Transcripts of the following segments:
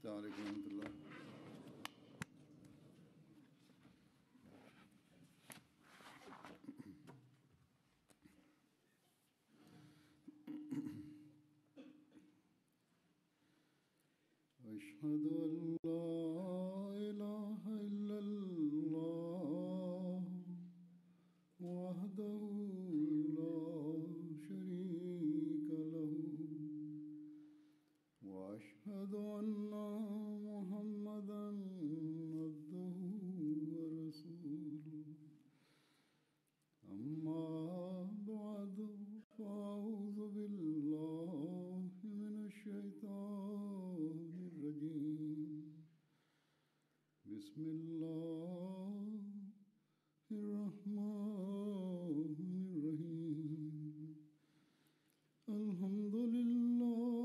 أشهد أن لا إله إلا الله وحده لا شريك له وأشهد أن محمدا عبده ورسوله أما بعد فأعوذ بالله من الشيطان الرجيم بسم الله الرحمن الرحيم الحمد لله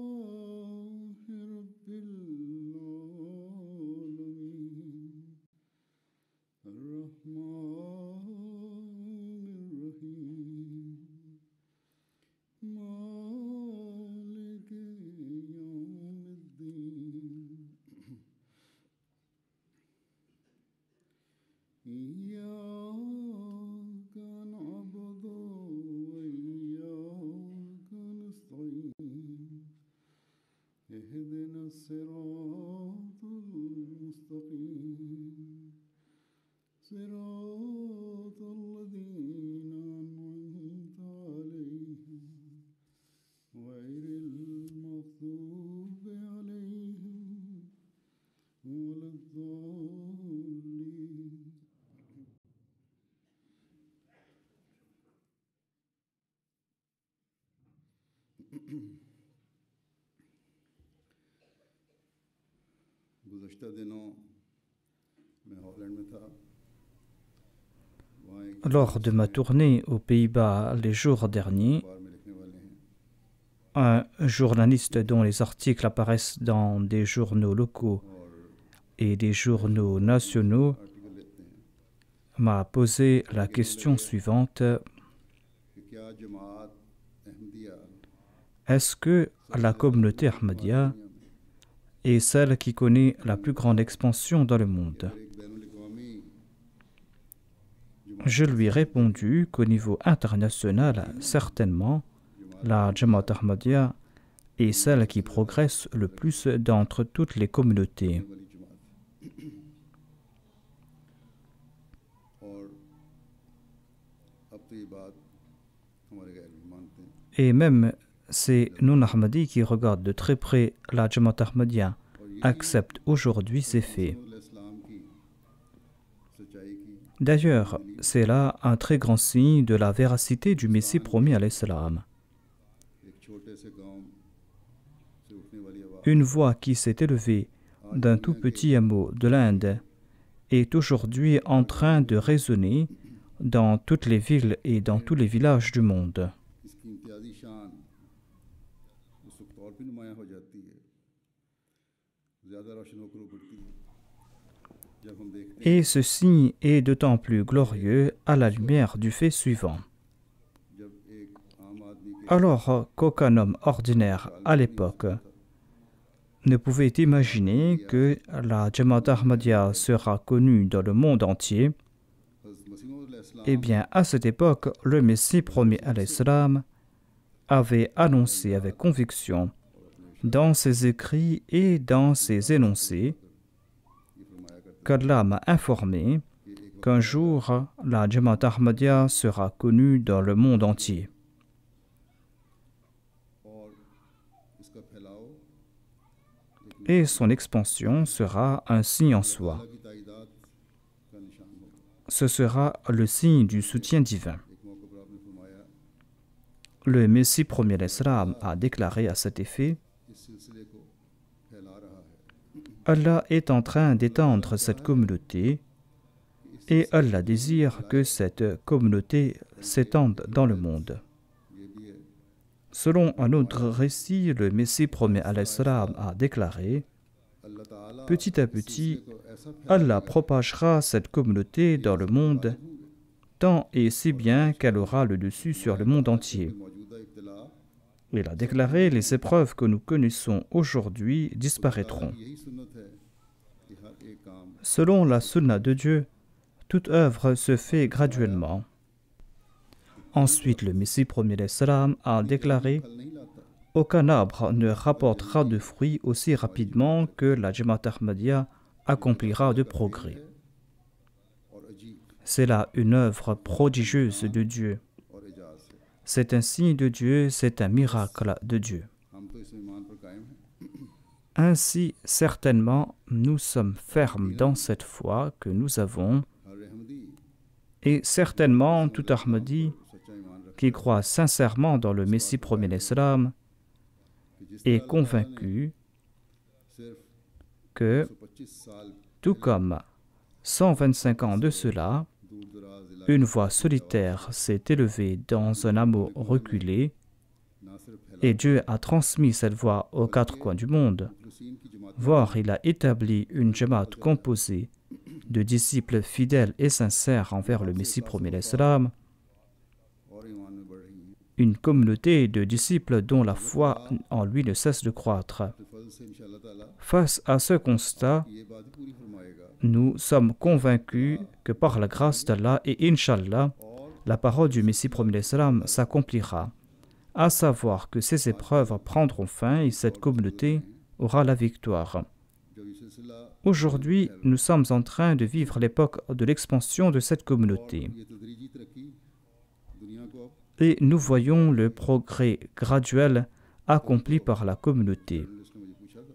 رب العالمين الرحمن الرحيم مالك يوم الدين إياك نعبد وإياك نستعين اهدنا الصراط المستقيم صراط الذين أنعمت عليهم غير المغضوب عليهم ولا الضالين. गुज़श्ता दिनों मैं हॉलैंड में था. Lors de ma tournée aux Pays-Bas les jours derniers, un journaliste dont les articles apparaissent dans des journaux locaux et des journaux nationaux m'a posé la question suivante. Est-ce que la communauté Ahmadiyya est celle qui connaît la plus grande expansion dans le monde? Je lui ai répondu qu'au niveau international, certainement, la Jamaat Ahmadiyya est celle qui progresse le plus d'entre toutes les communautés. Et même ces non-Ahmadis qui regardent de très près la Jamaat Ahmadiyya acceptent aujourd'hui ces faits. D'ailleurs, c'est là un très grand signe de la véracité du Messie promis à l'Islam. Une voix qui s'est élevée d'un tout petit hameau de l'Inde est aujourd'hui en train de résonner dans toutes les villes et dans tous les villages du monde. Et ce signe est d'autant plus glorieux à la lumière du fait suivant. Alors qu'aucun homme ordinaire à l'époque ne pouvait imaginer que la Jamaat Ahmadiyya sera connue dans le monde entier, eh bien à cette époque, le Messie promis à l'Islam avait annoncé avec conviction dans ses écrits et dans ses énoncés qu'Allah m'a informé qu'un jour, la Jamaat Ahmadiyya sera connue dans le monde entier. Et son expansion sera un signe en soi. Ce sera le signe du soutien divin. Le Messie promis à l'Islam a déclaré à cet effet: Allah est en train d'étendre cette communauté et Allah désire que cette communauté s'étende dans le monde. Selon un autre récit, le Messie promis à l'Islam a déclaré: petit à petit, Allah propagera cette communauté dans le monde, tant et si bien qu'elle aura le dessus sur le monde entier. Il a déclaré: les épreuves que nous connaissons aujourd'hui disparaîtront. यही सुन्नत है कि हर एक काम Selon la sunna de Dieu, toute œuvre se fait graduellement. Ensuite, le Messie premier salam a déclaré: फल नहीं लाता aucun arbre ne rapportera de fruits aussi rapidement que la Jamaat Ahmadiyya accomplira de progrès. और अजीब C'est là une œuvre prodigieuse de Dieu. और एजाज है। C'est un signe de Dieu, c'est un miracle de Dieu. हम तो इस ईमान पर कायम हैं Ainsi, certainement, nous sommes fermes dans cette foi que nous avons, हर Ahmadi et certainement tout Ahmadi सच्चा ईमान रखता qui croit sincèrement dans le Messie premier l'Islam है कि जिस est तरह अल्लाह ताला ने convaincu सिर्फ que, 125 साल tout comme 125 ans de cela, दूर दराज इलाके une voix solitaire s'est élevée dans un hameau reculé, ना सिर्फ फैला et Dieu a transmis cette voix aux quatre coins du monde, मुखलिसीन की जमात voire il a établi une jamaat composée de disciples fidèles et sincères envers le Messie premier l'Islam, और ईमान में बढ़ रही हैं। une communauté de disciples dont la foi en lui ne cesse de croître. अपने फजल से इंशाअल्लाह ताला Face à ce constat, ये बात पूरी फरमाएगा nous sommes convaincus que par la grâce d'Allah et Inch'Allah, और la parole du Messie premier l'Islam s'accomplira, à savoir que ces épreuves prendront fin et cette communauté aura la victoire. जब ये सिलसिला Aujourd'hui, nous sommes en train de vivre l'époque de l'expansion de cette communauté ये तदरीजी तरक्की दुनिया को अब et nous voyons le progrès graduel accompli par la communauté. Journalist ने मुझे पूछा था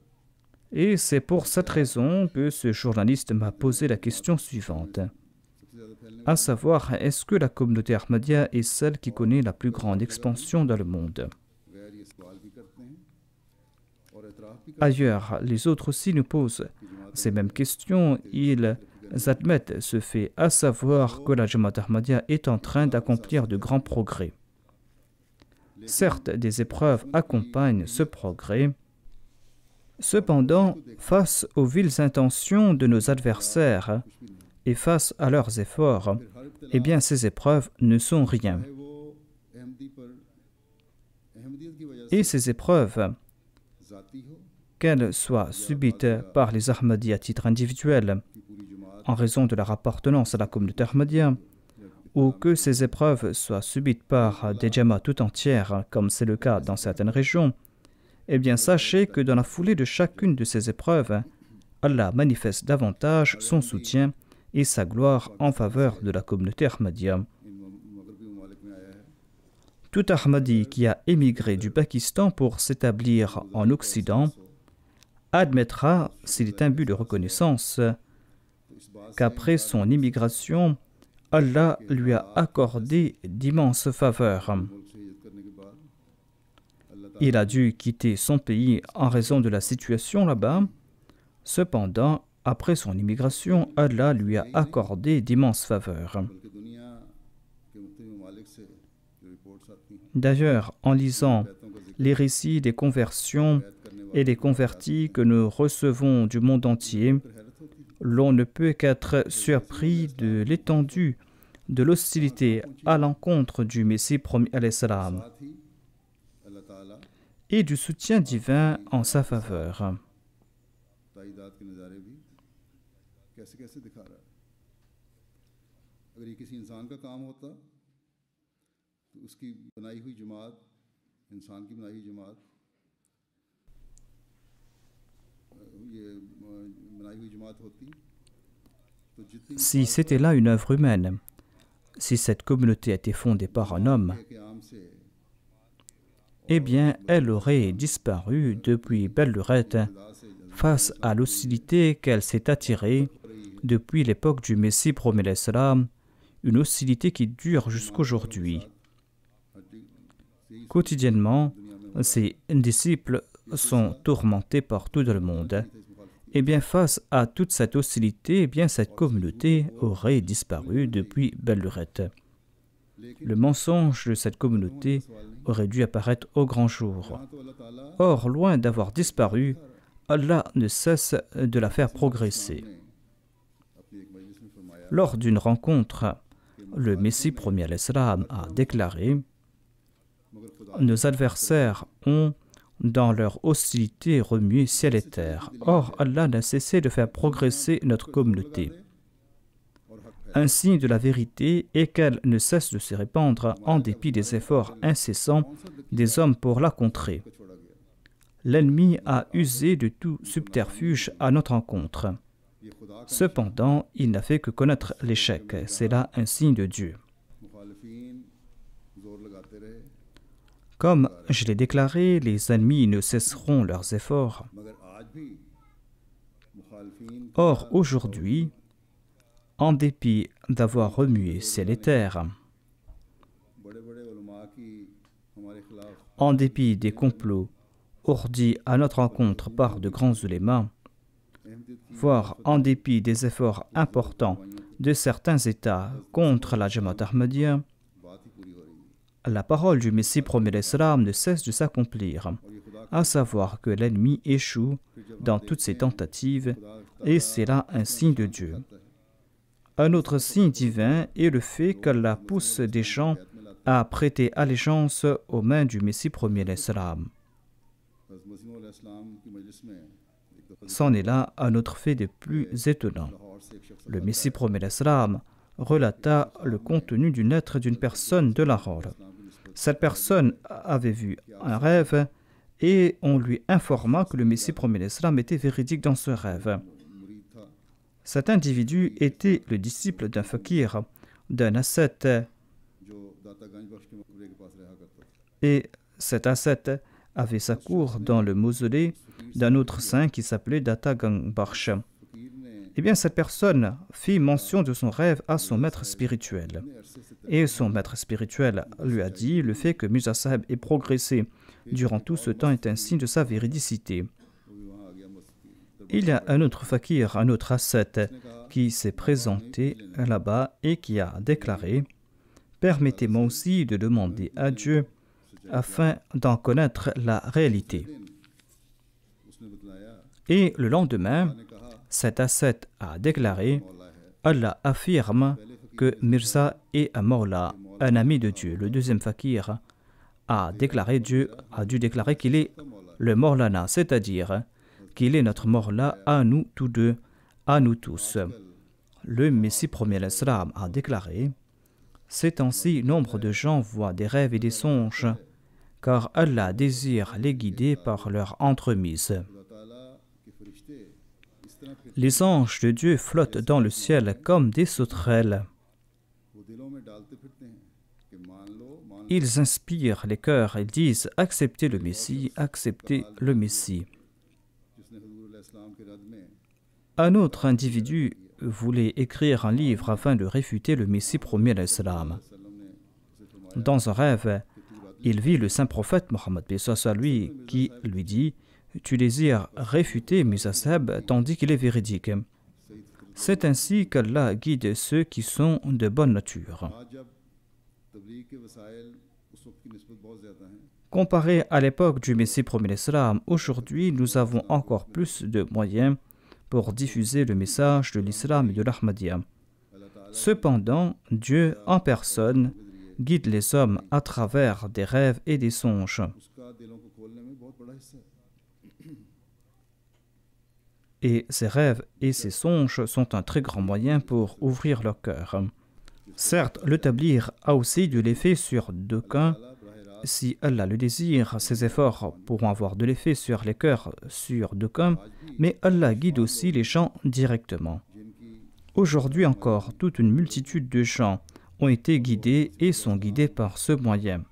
Et c'est pour cette raison que ce journaliste m'a posé la question suivante, सबसे ज़्यादा फैलने à savoir, est-ce que la communauté Ahmadiyya est celle qui connaît la plus grande expansion dans le monde? गैर ये सवाल भी करते हैं और एतराफ़ भी करते Ailleurs, les autres aussi nous posent ces mêmes questions. Ils admettent ce fait, à savoir que la Jamaat Ahmadiyya est en train d'accomplir de grands progrès. Certes, des épreuves accompagnent ce progrès. Cependant, face aux viles intentions de nos adversaires et face à leurs efforts, हैं। फिर हर इब्तिला eh bien ces épreuves ne sont rien. चाहे वो अहमदी पर अहमदियत की वजह Et से ces épreuves, ज़ाती हो qu'elles soient subites par les Ahmadis à titre individuel, कि पूरी जमात en raison de leur appartenance à la communauté Ahmadiyya, ou que ces épreuves soient subites par des Jamaats tout entières, comme c'est le cas dans certaines régions, eh bien sachez que dans la foulée de chacune de ces épreuves, Allah manifeste davantage son soutien et sa gloire en faveur de la communauté Ahmadiyya. इन मगरबी ममालिक में आया है Tout Ahmadi qui a émigré du Pakistan pour s'établir en Occident admettra, s'il est imbu de reconnaissance, तो इस बात qu'après son immigration, Allah lui a accordé d'immenses faveurs. मुल्क से हिजरत करने के बाद अल्लाह ताला Il a dû quitter son pays en raison de la situation là-bas. Cependant, après son immigration, Allah lui a accordé d'immenses faveurs. बल्कि दुनिया के मुख्तलिफ ममालिक से जो रिपोर्ट्स आती हैं D'ailleurs, en lisant बैतों का जिक्र les récits des conversions बैत करने वाले et des convertis que nous recevons du monde entier, पर हैरत होती है l'on ne peut qu'être surpris de l'étendue de l'hostilité à l'encontre du Messie premier alayhi salam साथ ही अल्लाह ताला et du soutien divin en sa faveur. ताइदाद के नज़ारे भी कैसे कैसे दिखा रहा है अगर ये किसी इंसान का काम होता तो उसकी बनाई हुई जमात इंसान की बनाई हुई जमात ये बनाई हुई जमात होती तो जितनी Si c'était là une œuvre humaine, si cette communauté a été fondée par un homme, के आम से eh bien, elle aurait disparu depuis belle lurette खुदा से face à l'hostilité qu'elle s'est attirée depuis l'époque du Messie premier alayhi salam, une hostilité qui dure jusqu'aujourd'hui. Quotidiennement, ses disciples sont tourmentés partout dans le monde. Eh bien, face à toute cette hostilité, eh bien, cette communauté aurait disparu depuis belle lurette. Le mensonge de cette communauté aurait dû apparaître au grand jour. हाँ तो अल्लाह ताला Or, loin d'avoir disparu, Allah ne cesse de la faire progresser. ने अपनी एक मजलिस में फरमाया Lors d'une rencontre, le Messie premier alayhi salam a déclaré nos adversaires ont, dans leur hostilité, remué ciel et terre. Or, Allah n'a cessé de faire progresser notre communauté. Un signe de la vérité est qu'elle ne cesse de se répandre en dépit des efforts incessants des hommes pour la contrer. L'ennemi a usé de tout subterfuge à notre encontre. Cependant, il n'a fait que connaître l'échec. C'est là un signe de Dieu. Comme je l'ai déclaré, les ennemis ne cesseront leurs efforts. Or, aujourd'hui, en dépit d'avoir remué ciel et terre, en dépit des complots ourdis à notre encontre par de grands ulémas, voire en dépit des efforts importants de certains États contre la Jamaat Ahmadiyya, la parole du Messie promet l'Islam ne cesse de s'accomplir, à savoir que l'ennemi échoue dans toutes ses tentatives, et c'est là un signe de Dieu. Un autre signe divin est le fait qu'Allah pousse des gens à prêter allégeance aux mains du Messie promet l'Islam. C'en est là un autre fait des plus étonnants. Le Messie promet l'Islam relata le contenu du être d'une personne de Lahore. Cette personne avait vu un rêve et on lui informa que le Messie promet l'Islam était véridique dans ce rêve. Cet individu était le disciple d'un fakir, d'un ascète, et cet ascète avait sa cour dans le mausolée d'un autre saint qui s'appelait Datta Gangbakhsh. Eh bien, cette personne fit mention de son rêve à son maître spirituel. Et son maître spirituel lui a dit: le fait que Mirza Sahib ait progressé durant tout ce temps est un signe de sa véridicité. Il y a un autre fakir, un autre ascète, qui s'est présenté là-bas et qui a déclaré: permettez-moi aussi de demander à Dieu afin d'en connaître la réalité. Et le lendemain, cet ascète a déclaré: Allah affirme que Mirza est un Mawla, un ami de Dieu. Le deuxième fakir a déclaré: Dieu a dû déclarer qu'il est le Mawlana, c'est-à-dire qu'il est notre Mawla à nous tous deux, à nous tous. Le Messie promet l'Islam a déclaré: ces temps-ci, nombre de gens voient des rêves et des songes, car Allah désire les guider par leur entremise. Les anges de Dieu flottent dans le ciel comme des sauterelles. Ils inspirent les cœurs et disent: acceptez le Messie, acceptez le Messie. Un autre individu voulait écrire un livre afin de réfuter le Messie promis à l'Islam. Dans un rêve, il vit le saint prophète Mohammed lui qui lui dit: tu désires réfuter Mirza Sahib tandis qu'il est véridique. C'est ainsi qu'Allah guide ceux qui sont de bonne nature. Comparé à l'époque du Messie promis l'Islam, aujourd'hui nous avons encore plus de moyens pour diffuser le message de l'Islam et de l'Ahmadiyya. Cependant, Dieu en personne guide les hommes à travers des rêves et des songes. Et ces rêves et ces songes sont un très grand moyen pour ouvrir leur cœur. Certes, le tablir a aussi de l'effet sur d'aucuns. Si Allah le désire, ses efforts pourront avoir de l'effet sur les cœurs sur d'aucuns, mais Allah guide aussi les gens directement. Aujourd'hui encore, toute une multitude de gens ont été guidés et sont guidés par ce moyen.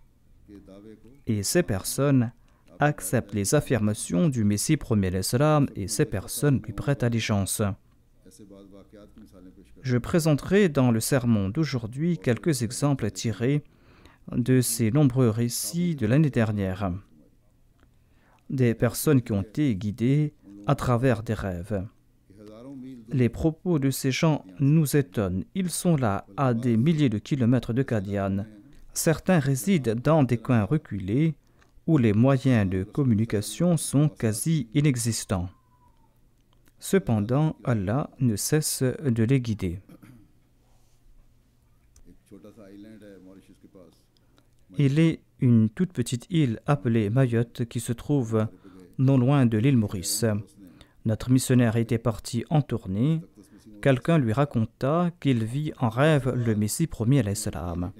Et ces personnes acceptent les affirmations du Messie promet l'Islam et ces personnes lui prêtent allégeance. Je présenterai dans le sermon d'aujourd'hui quelques exemples tirés de ces nombreux récits de l'année dernière. Des personnes qui ont été guidées à travers des rêves. Les propos de ces gens nous étonnent. Ils sont là à des milliers de kilomètres de Qadian. Certains résident dans des coins reculés où les moyens de communication sont quasi inexistants. Cependant, Allah ne cesse de les guider. Il est une toute petite île appelée Mayotte qui se trouve non loin de l'île Maurice. Notre missionnaire était parti en tournée. Quelqu'un lui raconta qu'il vit en rêve le Messie promis alayhi salam.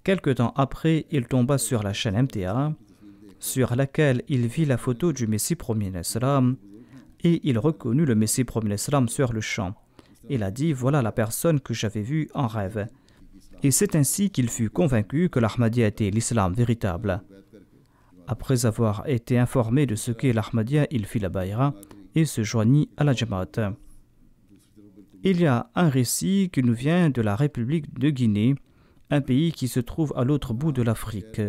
Quelque temps après, il tomba sur la chaîne MTA, sur laquelle il vit la photo du Messie promis alayhi salam, et il reconnut le Messie promis alayhi salam sur le champ. Il a dit « Voilà la personne que j'avais vue en rêve ». Et c'est ainsi qu'il fut convaincu que l'Ahmadiyya était l'islam véritable. Après avoir été informé de ce qu'est l'Ahmadiyya, il fit la bayra et se joignit à la Jamaat. Il y a un récit qui nous vient de la République de Guinée, un pays qui se trouve à l'autre bout de l'Afrique.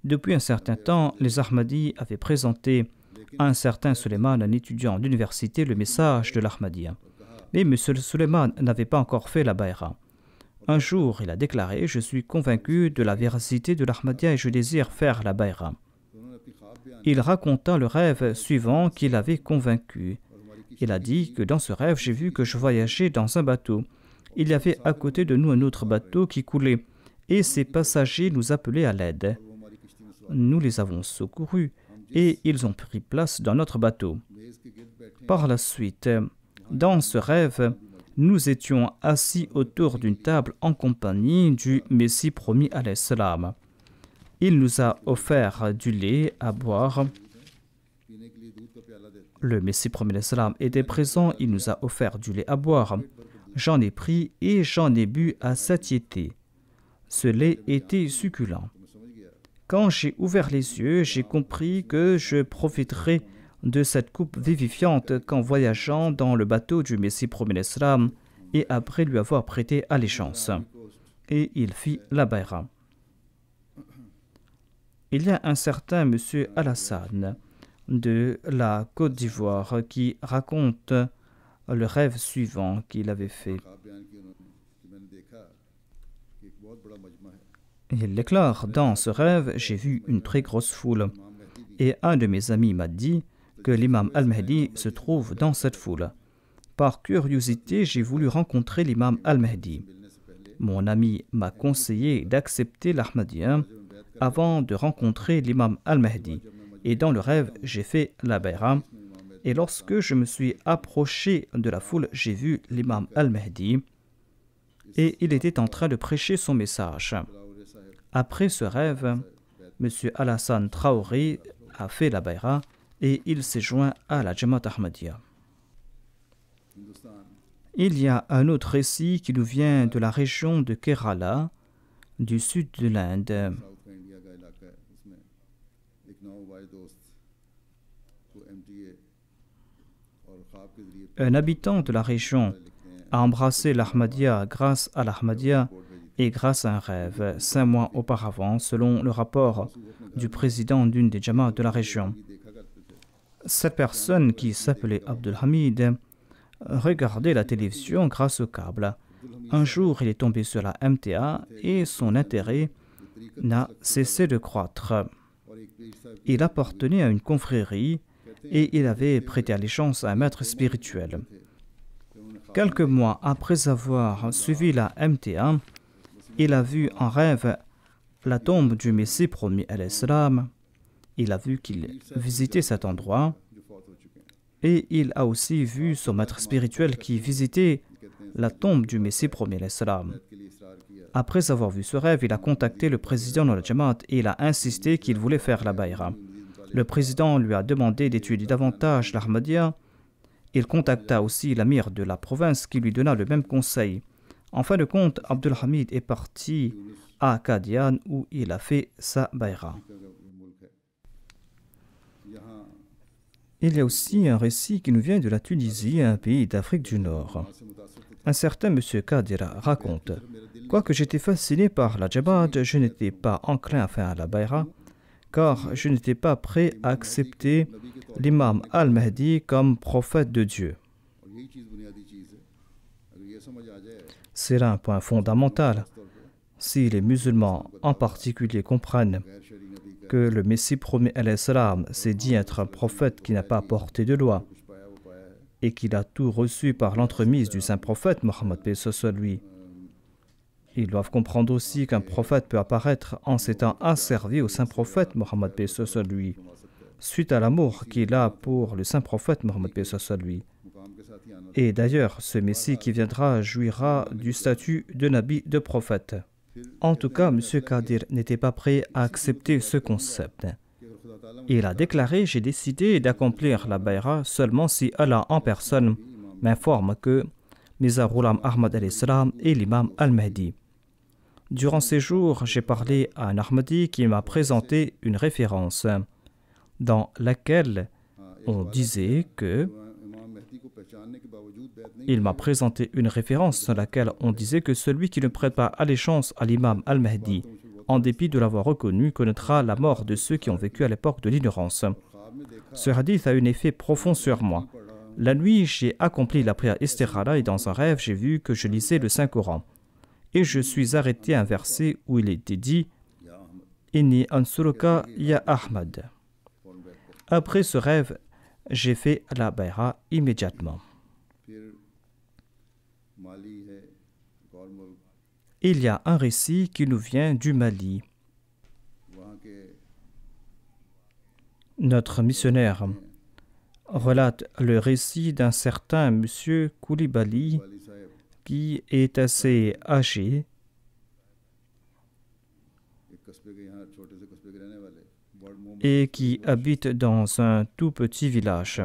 Depuis un certain temps, les Ahmadis avaient présenté à un certain Suleiman, un étudiant d'université, le message de l'Ahmadiyya. Mais M. Suleiman n'avait pas encore fait la bayra. Un jour, il a déclaré « Je suis convaincu de la véracité de l'Ahmadiyya et je désire faire la bayra ». Il raconta le rêve suivant qui l'avait convaincu. Il a dit que dans ce rêve, j'ai vu que je voyageais dans un bateau. Il y avait à côté de nous un autre bateau qui coulait et ses passagers nous appelaient à l'aide. Nous les avons secourus et ils ont pris place dans notre bateau. Par la suite, dans ce rêve, nous étions assis autour d'une table en compagnie du Messie promis alayhi salam. Il nous a offert du lait à boire. Le Messie promis alayhi salam était présent, il nous a offert du lait à boire. J'en ai pris et j'en ai bu à satiété. Ce lait était succulent. Quand j'ai ouvert les yeux, j'ai compris que je profiterai de cette coupe vivifiante qu'en voyageant dans le bateau du Messie promis alayhi salam et après lui avoir prêté allégeance. Et il fit la bayra. Il y a un certain monsieur Alassane de la Côte d'Ivoire qui raconte le rêve suivant qu'il avait fait. Il déclare « Dans ce rêve, j'ai vu une très grosse foule et un de mes amis m'a dit que l'imam Al-Mahdi se trouve dans cette foule. Par curiosité, j'ai voulu rencontrer l'imam Al-Mahdi. Mon ami m'a conseillé d'accepter l'Ahmadiyya avant de rencontrer l'imam Al-Mahdi. Et dans le rêve, j'ai fait la bayra. Et lorsque je me suis approché de la foule, j'ai vu l'imam Al-Mahdi et il était en train de prêcher son message. Après ce rêve, M. Alassane Traoré a fait la bayra et il s'est joint à la Jamaat Ahmadiyya. Il y a un autre récit qui nous vient de la région de Kerala, du sud de l'Inde. Un habitant de la région a embrassé l'Ahmadiyya grâce à l'Ahmadiyya et grâce à un rêve 5 mois auparavant, selon le rapport du président d'une des Jamaats de la région. Cette personne, qui s'appelait Abdul Hamid, regardait la télévision grâce au câble. Un jour, il est tombé sur la MTA et son intérêt n'a cessé de croître. Il appartenait à une confrérie et il avait prêté allégeance à un maître spirituel. Quelques mois après avoir suivi la MTA, il a vu en rêve la tombe du Messie promis alayhi salam. Il a vu qu'il visitait cet endroit et il a aussi vu son maître spirituel qui visitait la tombe du Messie promis alayhi salam. Après avoir vu ce rêve, il a contacté le président de la Jamaat et il a insisté qu'il voulait faire la bayra. Le président lui a demandé d'étudier davantage l'Ahmadiyya. Il contacta aussi l'amir de la province qui lui donna le même conseil. En fin de compte, Abdul Hamid est parti à Qadian où il a fait sa bayra. Il y a aussi un récit qui nous vient de la Tunisie, un pays d'Afrique du Nord. Un certain monsieur Kadira raconte « Quoique j'étais fasciné par la Jamaat, je n'étais pas enclin à faire la bayra, car je n'étais pas prêt à accepter l'imam Al-Mahdi comme prophète de Dieu. » C'est là un point fondamental. Si les musulmans en particulier comprennent que le Messie promis alayhi salam s'est dit être un prophète qui n'a pas apporté de loi et qu'il a tout reçu par l'entremise du saint prophète Mohammed lui, Ils doivent comprendre aussi qu'un prophète peut apparaître en s'étant asservi au saint prophète Mohammed paix soit lui, suite à l'amour qu'il a pour le saint prophète Mohammed paix soit lui. Et d'ailleurs, ce Messie qui viendra jouira du statut de Nabi, de prophète. En tout cas, M. Qadir n'était pas prêt à accepter ce concept. Il a déclaré « J'ai décidé d'accomplir la bayra seulement si Allah en personne m'informe que Mirza Ghulam Ahmad al-Islam est l'imam al-Mahdi. » Durant ces jours, j'ai parlé à un Ahmadi qui m'a présenté une référence dans laquelle on disait que celui qui ne prête pas allégeance à l'imam al-Mahdi, en dépit de l'avoir reconnu, connaîtra la mort de ceux qui ont vécu à l'époque de l'ignorance. Ce hadith a eu un effet profond sur moi. La nuit, j'ai accompli la prière Istikhara et dans un rêve, j'ai vu que je lisais le Saint-Coran. Et je suis arrêté à un verset où il était dit « Inni ansuruka ya Ahmad ». Après ce rêve, j'ai fait la bayra immédiatement. Il y a un récit qui nous vient du Mali. Notre missionnaire relate le récit d'un certain monsieur Koulibaly qui est assez âgé et qui habite dans un tout petit village.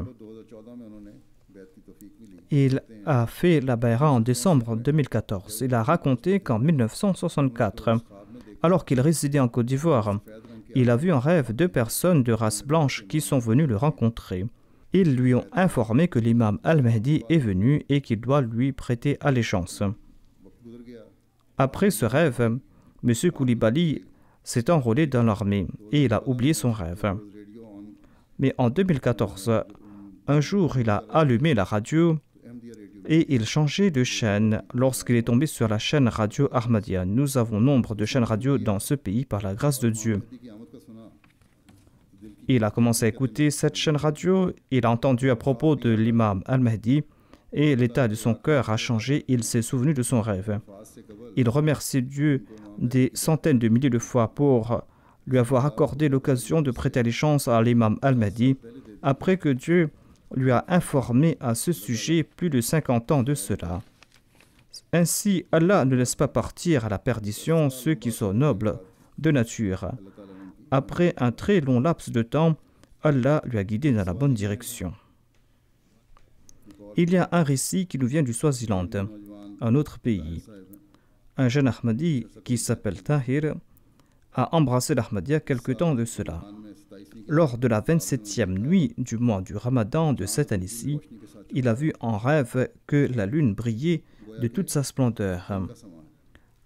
Il a fait la bayra en décembre 2014. Il a raconté qu'en 1964, alors qu'il résidait en Côte d'Ivoire, il a vu en rêve 2 personnes de race blanche qui sont venues le rencontrer. Ils lui ont informé que l'imam al-Mahdi est venu et qu'il doit lui prêter allégeance. Après ce rêve, M. Koulibaly s'est enrôlé dans l'armée et il a oublié son rêve. Mais en 2014, un jour, il a allumé la radio et il changeait de chaîne lorsqu'il est tombé sur la chaîne radio Ahmadiyya. Nous avons nombre de chaînes radio dans ce pays par la grâce de Dieu. Il a commencé à écouter cette chaîne radio, il a entendu à propos de l'imam al-Mahdi et l'état de son cœur a changé, il s'est souvenu de son rêve. Il remercie Dieu des centaines de milliers de fois pour lui avoir accordé l'occasion de prêter allégeance à l'imam al-Mahdi après que Dieu lui a informé à ce sujet plus de 50 ans de cela. Ainsi, Allah ne laisse pas partir à la perdition ceux qui sont nobles de nature. Après un très long laps de temps, Allah lui a guidé dans la bonne direction. Il y a un récit qui nous vient du Swaziland, un autre pays. Un jeune Ahmadi qui s'appelle Tahir a embrassé l'Ahmadiyya quelque temps de cela. Lors de la 27e nuit du mois du Ramadan de cette année-ci, il a vu en rêve que la lune brillait de toute sa splendeur.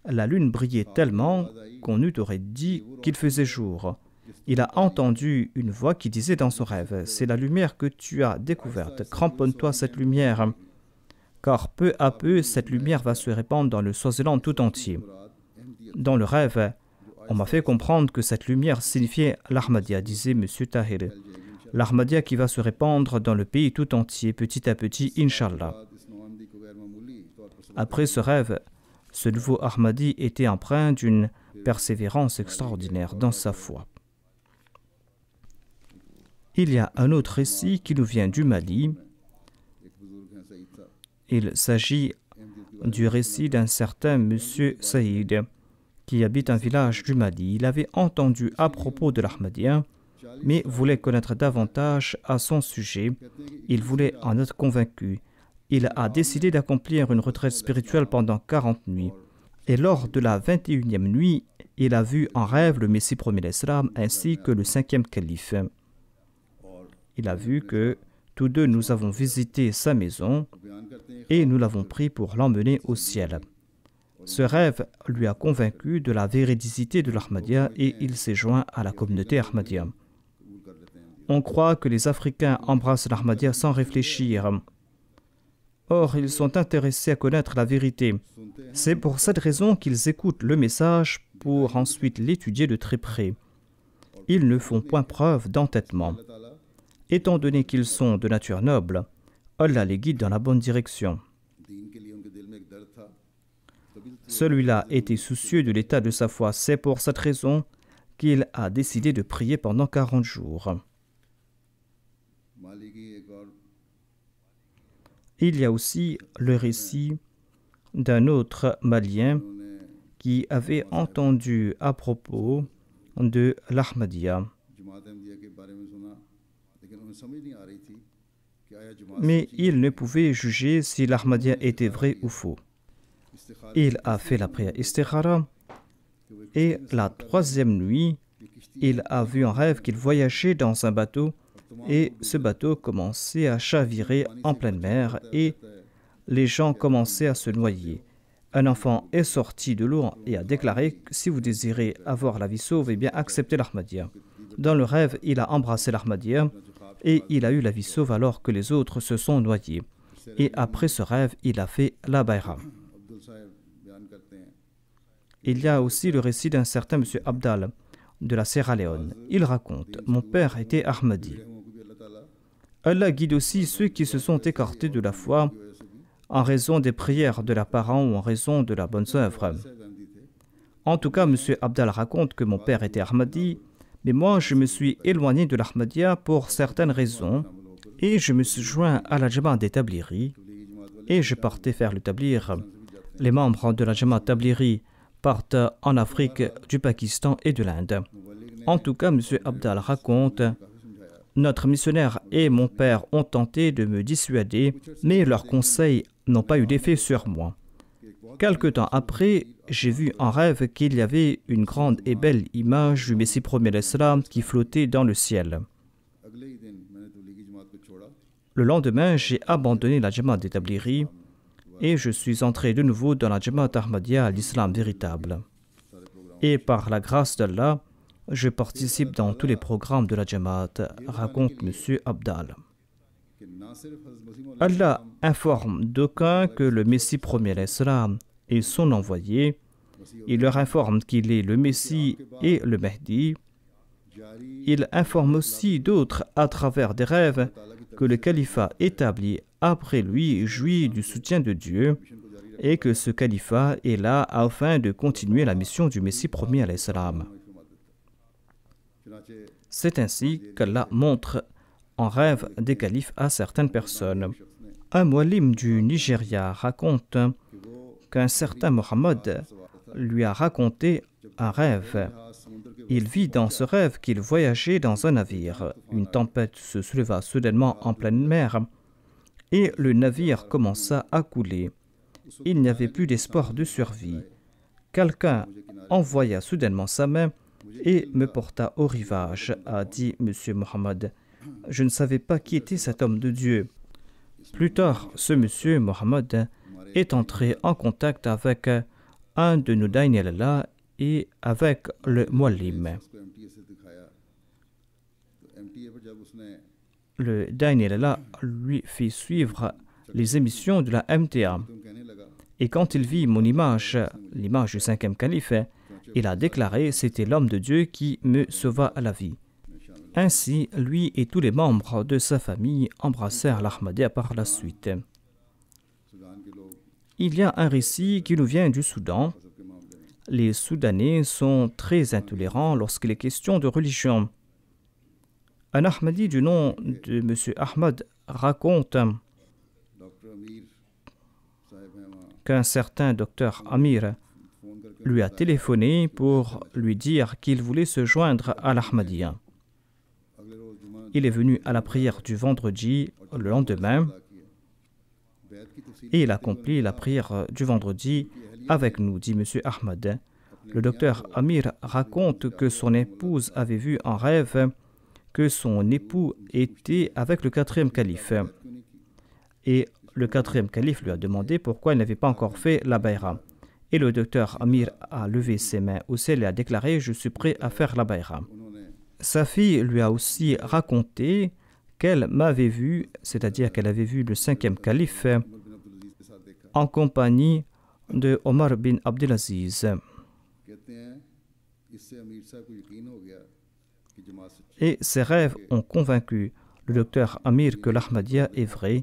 La lune brillait tellement qu'on eût aurait dit qu'il faisait jour. Il a entendu une voix qui disait dans son rêve « C'est la lumière que tu as découverte, cramponne-toi à cette lumière, car peu à peu cette lumière va se répandre dans le Swaziland tout entier. » Dans le rêve, on m'a fait comprendre que cette lumière signifiait l'Ahmadiyya, disait M. Tahir. L'Ahmadiyya qui va se répandre dans le pays tout entier, petit à petit, Inch'Allah. Après ce rêve, ce nouveau Ahmadi était empreint d'une persévérance extraordinaire dans sa foi. Il y a un autre récit qui nous vient du Mali. Il s'agit du récit d'un certain M. Saïd qui habite un village du Mali. Il avait entendu à propos de l'Ahmadiyya, mais voulait connaître davantage à son sujet. Il voulait en être convaincu. Il a décidé d'accomplir une retraite spirituelle pendant 40 nuits. Et lors de la 21e nuit, il a vu en rêve le Messie premier l'Islam ainsi que le 5e calife. Il a vu que tous deux nous avons visité sa maison et nous l'avons pris pour l'emmener au ciel. Ce rêve lui a convaincu de la véridicité de l'Ahmadiyya et il s'est joint à la communauté Ahmadiyya. On croit que les Africains embrassent l'Ahmadiyya sans réfléchir. Or, ils sont intéressés à connaître la vérité. C'est pour cette raison qu'ils écoutent le message pour ensuite l'étudier de très près. Ils ne font point preuve d'entêtement. Étant donné qu'ils sont de nature noble, Allah les guide dans la bonne direction. Celui-là était soucieux de l'état de sa foi. C'est pour cette raison qu'il a décidé de prier pendant 40 jours. Il y a aussi le récit d'un autre Malien qui avait entendu à propos de l'Ahmadiyya. Mais il ne pouvait juger si l'Ahmadiyya était vrai ou faux. Il a fait la prière istikhara et la troisième nuit, il a vu en rêve qu'il voyageait dans un bateau et ce bateau commençait à chavirer en pleine mer et les gens commençaient à se noyer. Un enfant est sorti de l'eau et a déclaré que si vous désirez avoir la vie sauve, eh bien acceptez l'Ahmadiyya. Dans le rêve, il a embrassé l'Ahmadiyya et il a eu la vie sauve alors que les autres se sont noyés. Et après ce rêve, il a fait la bayra. Il y a aussi le récit d'un certain monsieur Abdal de la Sierra Leone. Il raconte « Mon père était Ahmadi. Allah guide aussi ceux qui se sont écartés de la foi en raison des prières de leurs parents ou en raison de leurs bonnes œuvres. En tout cas, monsieur Abdal raconte que mon père était Ahmadi, mais moi je me suis éloigné de l'Ahmadiyya pour certaines raisons et je me suis joint à la Jamaat des Tabliri et je partais faire le tablir. Les membres de la Jamaat Tabliri partent en Afrique, du Pakistan et de l'Inde. En tout cas, M. Abdal raconte « Notre missionnaire et mon père ont tenté de me dissuader, mais leurs conseils n'ont pas eu d'effet sur moi. Quelque temps après, j'ai vu en rêve qu'il y avait une grande et belle image du Messie premier l'Islam qui flottait dans le ciel. Le lendemain, j'ai abandonné la Jamaat des Tabliri et je suis entré de nouveau dans la Jamaat Ahmadiyya, l'islam véritable. Et par la grâce d'Allah, je participe dans tous les programmes de la Jamaat, raconte M. Abdal. Allah informe d'aucuns que le Messie premier l'Islam est son envoyé. Il leur informe qu'il est le Messie et le Mahdi. Il informe aussi d'autres à travers des rêves que le califat établi après lui jouit du soutien de Dieu et que ce califat est là afin de continuer la mission du Messie premier alayhi salam. C'est ainsi qu'Allah montre en rêve des califes à certaines personnes. Un muallim du Nigeria raconte qu'un certain Mohammed lui a raconté un rêve. Il vit dans ce rêve qu'il voyageait dans un navire. Une tempête se souleva soudainement en pleine mer et le navire commença à couler. Il n'y avait plus d'espoir de survie. Quelqu'un envoya soudainement sa main et me porta au rivage, a dit M. Mohammed. Je ne savais pas qui était cet homme de Dieu. Plus tard, ce monsieur Mohammed est entré en contact avec un de nos Dainel et avec le Muallim. Le Dainel lui fit suivre les émissions de la MTA. Et quand il vit mon image, l'image du cinquième calife, il a déclaré « C'était l'homme de Dieu qui me sauva la vie ». Ainsi, lui et tous les membres de sa famille embrassèrent l'Ahmadiyya par la suite. Il y a un récit qui nous vient du Soudan. Les Soudanais sont très intolérants lorsqu'il est question de religion. Un Ahmadi du nom de M. Ahmad raconte qu'un certain docteur Amir lui a téléphoné pour lui dire qu'il voulait se joindre à l'Ahmadiyya. Il est venu à la prière du vendredi le lendemain et il accomplit la prière du vendredi avec nous, dit M. Ahmad. Le docteur Amir raconte que son épouse avait vu en rêve que son époux était avec le quatrième calife. Et le quatrième calife lui a demandé pourquoi il n'avait pas encore fait la bayra. Et le docteur Amir a levé ses mains au ciel et a déclaré « Je suis prêt à faire la bayra ». Sa fille lui a aussi raconté qu'elle m'avait vu, c'est-à-dire qu'elle avait vu le cinquième calife en compagnie de Omar bin Abdelaziz. Et ces rêves ont convaincu le docteur Amir que l'Ahmadiyya est vrai,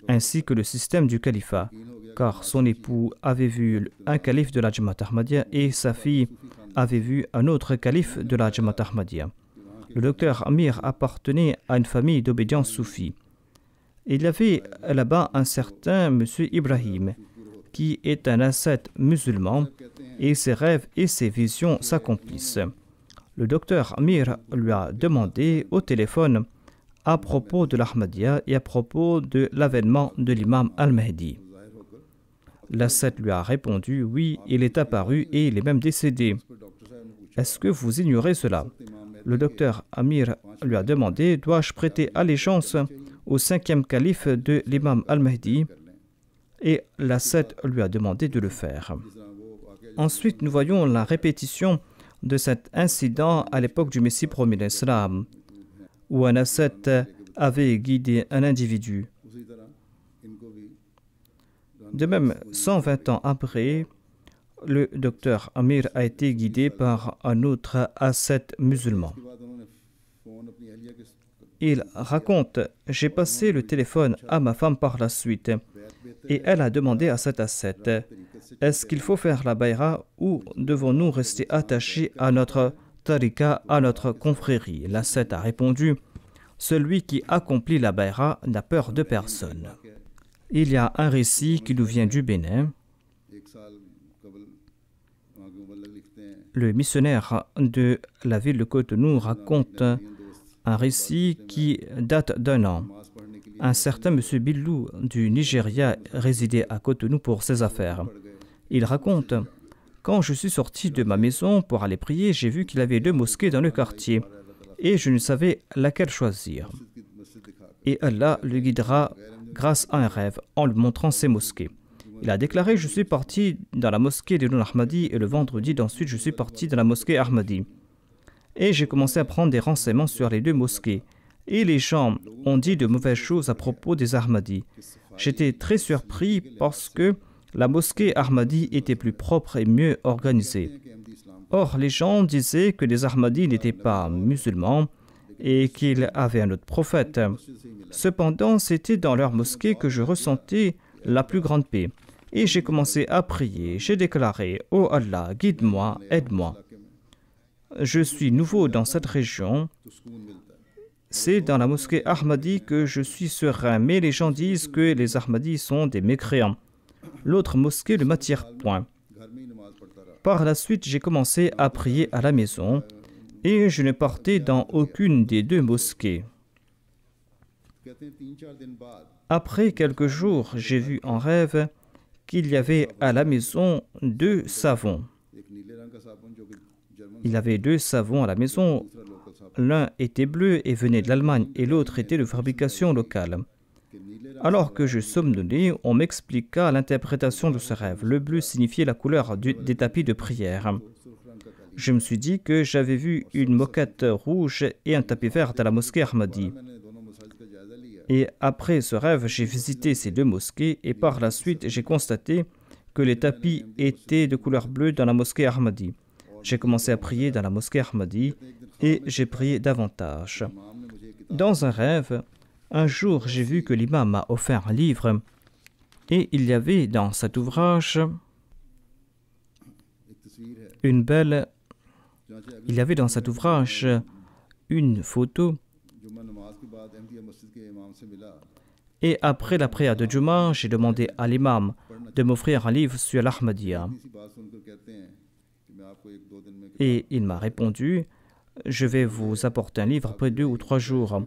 ainsi que le système du califat. car son époux avait vu un calife de la Jamaat Ahmadiyya et sa fille avait vu un autre calife de la Jamaat Ahmadiyya. Le docteur Amir appartenait à une famille d'obédience soufis. Il y avait là-bas un certain monsieur Ibrahim, qui est un ascète musulman, et ses rêves et ses visions s'accomplissent. Le docteur Amir lui a demandé au téléphone à propos de l'Ahmadiyya et à propos de l'avènement de l'imam al-Mahdi. L'ascète lui a répondu « Oui, il est apparu et il est même décédé. Est-ce que vous ignorez cela ?» Le docteur Amir lui a demandé « Dois-je prêter allégeance au 5e calife de l'imam al-Mahdi ?» Et l'ascète lui a demandé de le faire. Ensuite, nous voyons la répétition de cet incident à l'époque du Messie promis l'Islam, où un ascète avait guidé un individu. De même, 120 ans après, le docteur Amir a été guidé par un autre ascète musulman. Il raconte « J'ai passé le téléphone à ma femme par la suite et elle a demandé à cet ascète « Est-ce qu'il faut faire la bayra ou devons-nous rester attachés à notre tariqa, à notre confrérie ?» L'ascète a répondu « Celui qui accomplit la bayra n'a peur de personne. » Il y a un récit qui nous vient du Bénin. Le missionnaire de la ville de Cotonou raconte un récit qui date d'1 an. Un certain monsieur Billou du Nigeria résidait à Cotonou pour ses affaires. Il raconte « Quand je suis sorti de ma maison pour aller prier, j'ai vu qu'il y avait 2 mosquées dans le quartier et je ne savais laquelle choisir. Et Allah le guidera grâce à un rêve en lui montrant ces mosquées. Il a déclaré « Je suis parti dans la mosquée de Ahmadi et le vendredi d'ensuite je suis parti dans la mosquée Ahmadi. Et j'ai commencé à prendre des renseignements sur les 2 mosquées. Et les gens ont dit de mauvaises choses à propos des Ahmadis. J'étais très surpris parce que la mosquée Ahmadi était plus propre et mieux organisée. Or, les gens disaient que les Ahmadis n'étaient pas musulmans et qu'ils avaient un autre prophète. Cependant, c'était dans leur mosquée que je ressentais la plus grande paix. Et j'ai commencé à prier. J'ai déclaré « Oh Allah, guide-moi, aide-moi. Je suis nouveau dans cette région. C'est dans la mosquée Ahmadi que je suis serein, mais les gens disent que les Ahmadis sont des mécréants. L'autre mosquée ne m'attire point. » Par la suite, j'ai commencé à prier à la maison et je ne partais dans aucune des 2 mosquées. Après quelques jours, j'ai vu en rêve qu'il y avait à la maison 2 savons. Il y avait 2 savons à la maison. L'un était bleu et venait de l'Allemagne et l'autre était de fabrication locale. Alors que je somnolais, on m'expliqua l'interprétation de ce rêve. Le bleu signifiait la couleur des tapis de prière. Je me suis dit que j'avais vu une moquette rouge et un tapis vert à la mosquée Ahmadi. Et après ce rêve, j'ai visité ces 2 mosquées et par la suite, j'ai constaté que les tapis étaient de couleur bleue dans la mosquée Ahmadi. J'ai commencé à prier dans la mosquée Ahmadi et j'ai prié davantage. Dans un rêve, un jour, j'ai vu que l'imam m'a offert un livre et il y avait dans cet ouvrage une photo. Et après la prière de Juma, j'ai demandé à l'imam de m'offrir un livre sur l'Ahmadiyya. Et il m'a répondu « Je vais vous apporter un livre après 2 ou 3 jours. »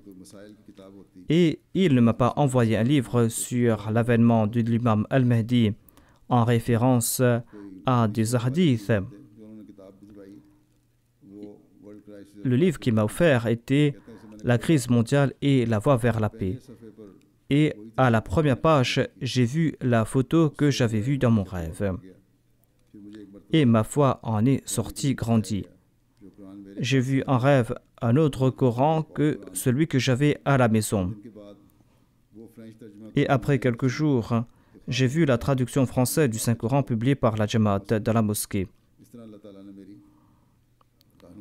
Et il ne m'a pas envoyé un livre sur l'avènement de l'imam al-Mahdi en référence à des hadiths. Le livre qu'il m'a offert était La crise mondiale et la voie vers la paix. Et à la première page, j'ai vu la photo que j'avais vue dans mon rêve. Et ma foi en est sortie grandie. J'ai vu en rêve un autre Coran que celui que j'avais à la maison. Et après quelques jours, j'ai vu la traduction française du Saint-Coran publiée par la Jamaat dans la mosquée.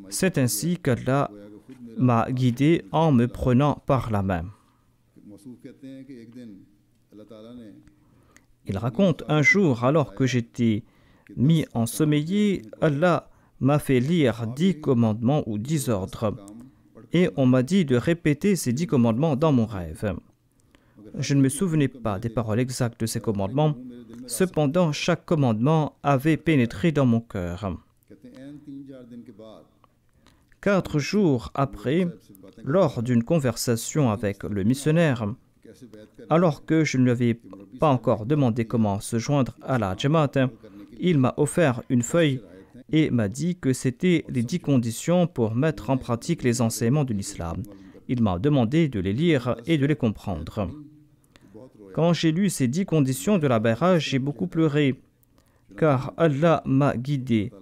C'est ainsi qu'Allah m'a guidé en me prenant par la main. Il raconte, un jour, alors que j'étais mis ensommeillé, Allah m'a fait lire 10 commandements ou 10 ordres. Et on m'a dit de répéter ces 10 commandements dans mon rêve. Je ne me souvenais pas des paroles exactes de ces commandements. Cependant, chaque commandement avait pénétré dans mon cœur. 4 jours après, lors d'une conversation avec le missionnaire, alors que je ne lui avais pas encore demandé comment se joindre à la Jamaat, il m'a offert une feuille et m'a dit que c'était les 10 conditions pour mettre en pratique les enseignements de l'islam. Il m'a demandé de les lire et de les comprendre. Quand j'ai lu ces 10 conditions de la bayra, j'ai beaucoup pleuré, car Allah m'a guidé.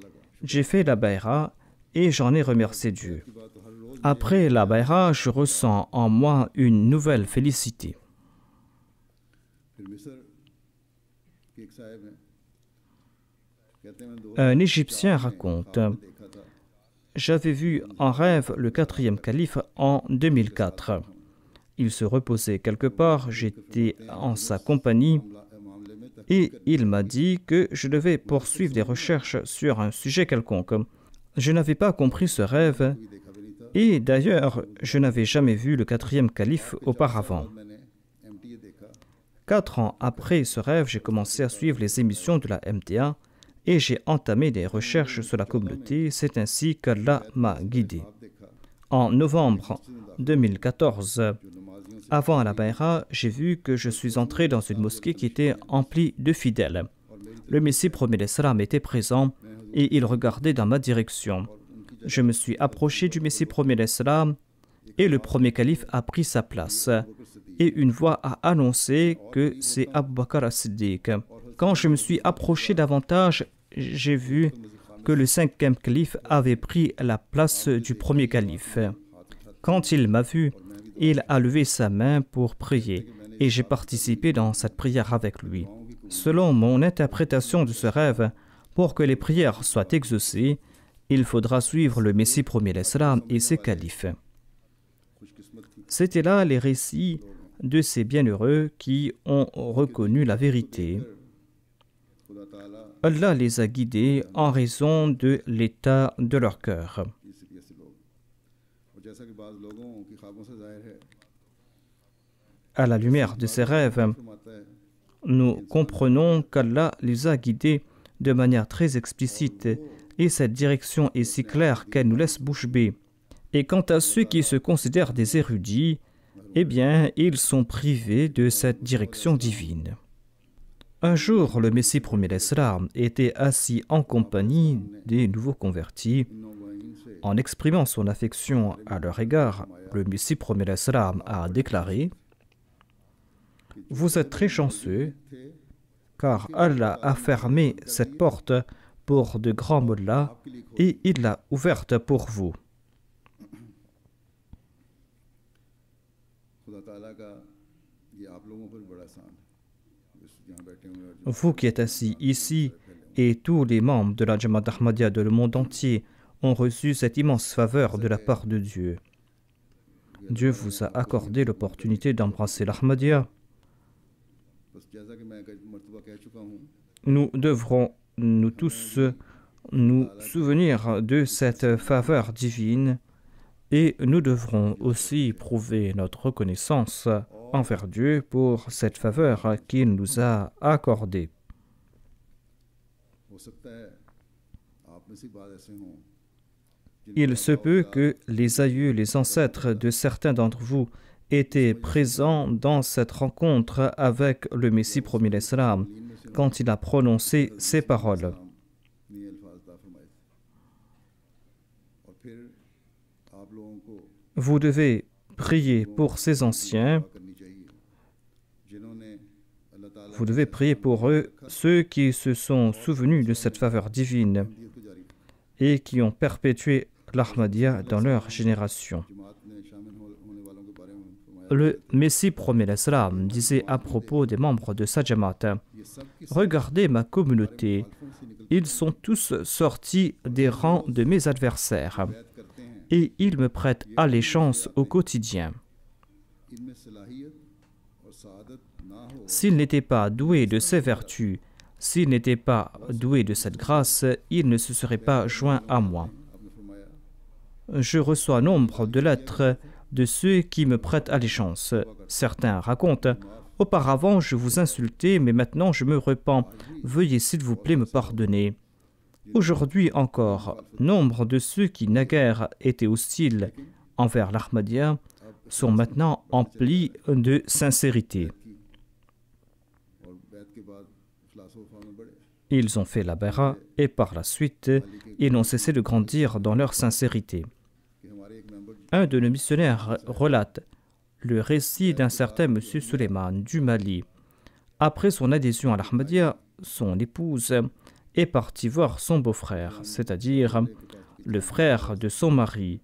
J'ai fait la bayra et j'en ai remercié Dieu. Après la bayra, je ressens en moi une nouvelle félicité. Un Égyptien raconte, j'avais vu en rêve le 4e calife en 2004. Il se reposait quelque part, j'étais en sa compagnie et il m'a dit que je devais poursuivre des recherches sur un sujet quelconque. Je n'avais pas compris ce rêve et d'ailleurs, je n'avais jamais vu le 4e calife auparavant. 4 ans après ce rêve, j'ai commencé à suivre les émissions de la MTA et j'ai entamé des recherches sur la communauté. C'est ainsi qu'Allah m'a guidé. En novembre 2014, avant la bayra, j'ai vu que je suis entré dans une mosquée qui était emplie de fidèles. Le Messie promet l'Islam était présent et il regardait dans ma direction. Je me suis approché du Messie promet l'Islam et le premier calife a pris sa place. Et une voix a annoncé que c'est Abu Bakr as-Siddiq. Quand je me suis approché davantage, j'ai vu que le 5e calife avait pris la place du premier calife. Quand il m'a vu, il a levé sa main pour prier et j'ai participé dans cette prière avec lui. Selon mon interprétation de ce rêve, pour que les prières soient exaucées, il faudra suivre le Messie premier l'Islam et ses califes. C'étaient là les récits de ces bienheureux qui ont reconnu la vérité. Allah les a guidés en raison de l'état de leur cœur. À la lumière de ces rêves, nous comprenons qu'Allah les a guidés de manière très explicite et cette direction est si claire qu'elle nous laisse bouche bée. Et quant à ceux qui se considèrent des érudits, eh bien, ils sont privés de cette direction divine. Un jour, le Messie premier l'Islam était assis en compagnie des nouveaux convertis. En exprimant son affection à leur égard, le Messie premier l'Islam a déclaré « Vous êtes très chanceux, car Allah a fermé cette porte pour de grands mollahs et il l'a ouverte pour vous. » Vous qui êtes assis ici et tous les membres de la Jamaat Ahmadiyya de le monde entier ont reçu cette immense faveur de la part de Dieu. Dieu vous a accordé l'opportunité d'embrasser l'Ahmadiyya. Nous devrons, nous tous, nous souvenir de cette faveur divine et nous devrons aussi prouver notre reconnaissance envers Dieu pour cette faveur qu'il nous a accordée. Il se peut que les aïeux, les ancêtres de certains d'entre vous étaient présents dans cette rencontre avec le Messie premier l'Islam quand il a prononcé ces paroles. Vous devez prier pour ces anciens. Vous devez prier pour eux, ceux qui se sont souvenus de cette faveur divine et qui ont perpétué l'Ahmadiyya dans leur génération. Le Messie premier l'Islam disait à propos des membres de sa Jamaat, « Regardez ma communauté, ils sont tous sortis des rangs de mes adversaires et ils me prêtent allégeance au quotidien. S'il n'était pas doué de ces vertus, s'il n'était pas doué de cette grâce, il ne se serait pas joint à moi. Je reçois nombre de lettres de ceux qui me prêtent allégeance. Certains racontent « Auparavant, je vous insultais, mais maintenant je me repens. Veuillez s'il vous plaît me pardonner. » Aujourd'hui encore, nombre de ceux qui naguère étaient hostiles envers l'Ahmadiyya sont maintenant emplis de sincérité. Ils ont fait la bay'a et par la suite, ils n'ont cessé de grandir dans leur sincérité. Un de nos missionnaires relate le récit d'un certain monsieur Suleiman du Mali. Après son adhésion à l'Ahmadiyya, son épouse est partie voir son beau-frère, c'est-à-dire le frère de son mari.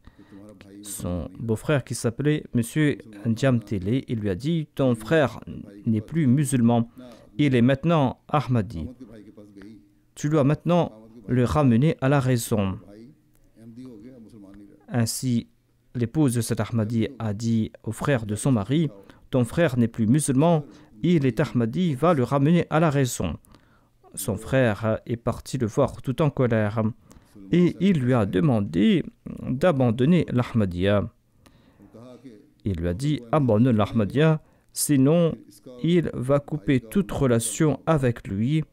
Son beau-frère qui s'appelait monsieur Ndiamtele, il lui a dit « Ton frère n'est plus musulman, il est maintenant Ahmadi. Tu dois maintenant le ramener à la raison. » Ainsi, l'épouse de cet Ahmadi a dit au frère de son mari « Ton frère n'est plus musulman, il est Ahmadi, va le ramener à la raison. » Son frère est parti le voir tout en colère et il lui a demandé d'abandonner l'Ahmadiyya. Il lui a dit « Abandonne l'Ahmadiyya, sinon il va couper toute relation avec lui